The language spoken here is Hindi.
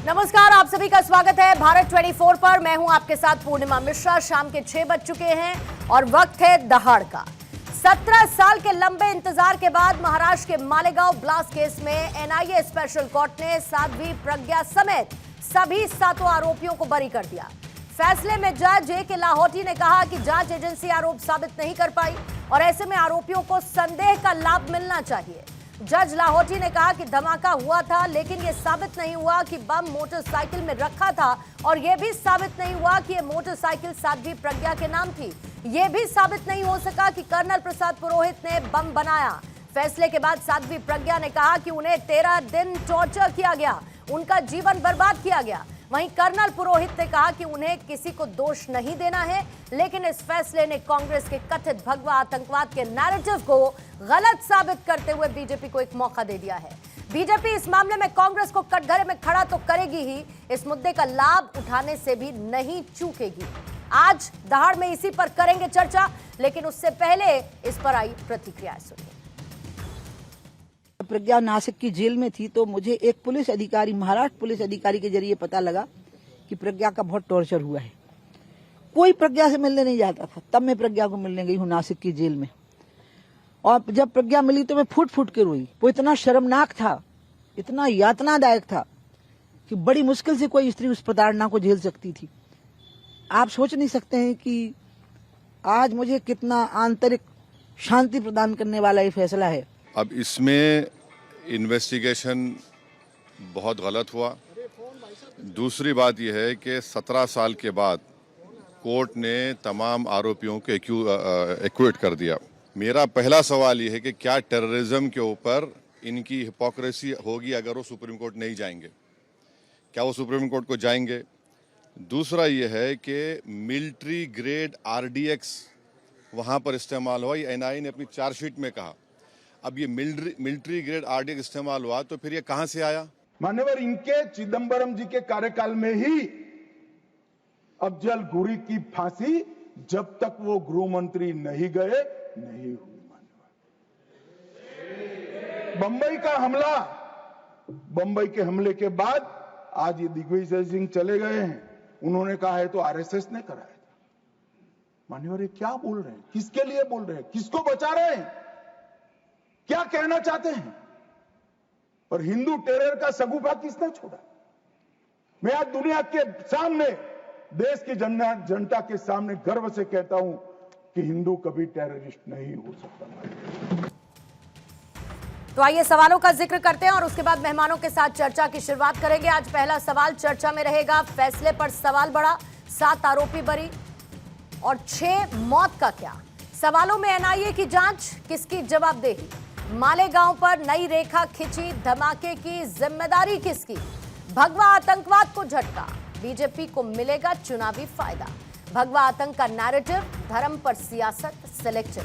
नमस्कार, आप सभी का स्वागत है भारत 24 पर। मैं हूं आपके साथ पूर्णिमा मिश्रा। शाम के 6 बज चुके हैं और वक्त है दहाड़ का। 17 साल के लंबे इंतजार के बाद महाराष्ट्र के मालेगांव ब्लास्ट केस में एनआईए स्पेशल कोर्ट ने साध्वी प्रज्ञा समेत सभी 7 आरोपियों को बरी कर दिया। फैसले में जज ए के लाहौटी ने कहा कि जांच एजेंसी आरोप साबित नहीं कर पाई और ऐसे में आरोपियों को संदेह का लाभ मिलना चाहिए। जज लाहौटी ने कहा कि धमाका हुआ था, लेकिन यह साबित नहीं हुआ कि बम मोटरसाइकिल में रखा था और यह भी साबित नहीं हुआ कि यह मोटरसाइकिल साध्वी प्रज्ञा के नाम थी। यह भी साबित नहीं हो सका कि कर्नल प्रसाद पुरोहित ने बम बनाया। फैसले के बाद साध्वी प्रज्ञा ने कहा कि उन्हें 13 दिन टॉर्चर किया गया, उनका जीवन बर्बाद किया गया। वहीं कर्नल पुरोहित ने कहा कि उन्हें किसी को दोष नहीं देना है, लेकिन इस फैसले ने कांग्रेस के कथित भगवा आतंकवाद के नैरेटिव को गलत साबित करते हुए बीजेपी को एक मौका दे दिया है। बीजेपी इस मामले में कांग्रेस को कटघरे में खड़ा तो करेगी ही, इस मुद्दे का लाभ उठाने से भी नहीं चूकेगी। आज दहाड़ में इसी पर करेंगे चर्चा, लेकिन उससे पहले इस पर आई प्रतिक्रिया सुनिए। प्रज्ञा नासिक की जेल में थी तो मुझे एक पुलिस अधिकारी, महाराष्ट्र पुलिस अधिकारी के जरिए पता लगा कि प्रज्ञा का बहुत टॉर्चर हुआ है। कोई प्रज्ञा से मिलने नहीं जाता था। तब मैं प्रज्ञा को मिलने गई हूँ नासिक की जेल में, और जब प्रज्ञा मिली तो मैं फूट फूट के रोई। वो इतना शर्मनाक था, इतना यातनादायक था कि बड़ी मुश्किल से कोई स्त्री उस प्रताड़ना को झेल सकती थी। आप सोच नहीं सकते हैं कि आज मुझे कितना आंतरिक शांति प्रदान करने वाला ये फैसला है। अब इसमें इन्वेस्टिगेशन बहुत गलत हुआ। दूसरी बात यह है कि 17 साल के बाद कोर्ट ने तमाम आरोपियों को एक्विट कर दिया। मेरा पहला सवाल यह है कि क्या टेररिज्म के ऊपर इनकी हिपोक्रेसी होगी अगर वो सुप्रीम कोर्ट नहीं जाएंगे? क्या वो सुप्रीम कोर्ट को जाएंगे? दूसरा यह है कि मिलिट्री ग्रेड RDX वहाँ पर इस्तेमाल हुआ। ये NIA ने अपनी चार्जशीट में कहा। अब ये मिलिट्री ग्रेड RDX इस्तेमाल हुआ तो फिर ये कहां से आया? मान्यवर, इनके चिदंबरम जी के कार्यकाल में ही अफजल गुरी की फांसी जब तक वो गृह मंत्री नहीं गए नहीं हुई। मान्यवर, बंबई का हमला, बंबई के हमले के बाद आज ये दिग्विजय सिंह चले गए हैं। उन्होंने कहा है तो RSS ने कराया था। मान्यवर, ये क्या बोल रहे हैं? किसके लिए बोल रहे हैं? किसको बचा रहे हैं? क्या कहना चाहते हैं? और हिंदू टेरर का सगुफा किसने छोड़ा? मैं आज दुनिया के सामने, देश की जनता के सामने गर्व से कहता हूं कि हिंदू कभी टेररिस्ट नहीं हो सकता। तो आइए सवालों का जिक्र करते हैं और उसके बाद मेहमानों के साथ चर्चा की शुरुआत करेंगे। आज पहला सवाल चर्चा में रहेगा, फैसले पर सवाल बढ़ा, 7 आरोपी बरी और 6 मौत का क्या? सवालों में NIA की जांच, किसकी जवाबदेही? मालेगांव पर नई रेखा खिंची, धमाके की जिम्मेदारी किसकी? भगवा आतंकवाद को झटका, बीजेपी को मिलेगा चुनावी फायदा। भगवा आतंक का नैरेटिव, धर्म पर सियासत, सिलेक्टिव।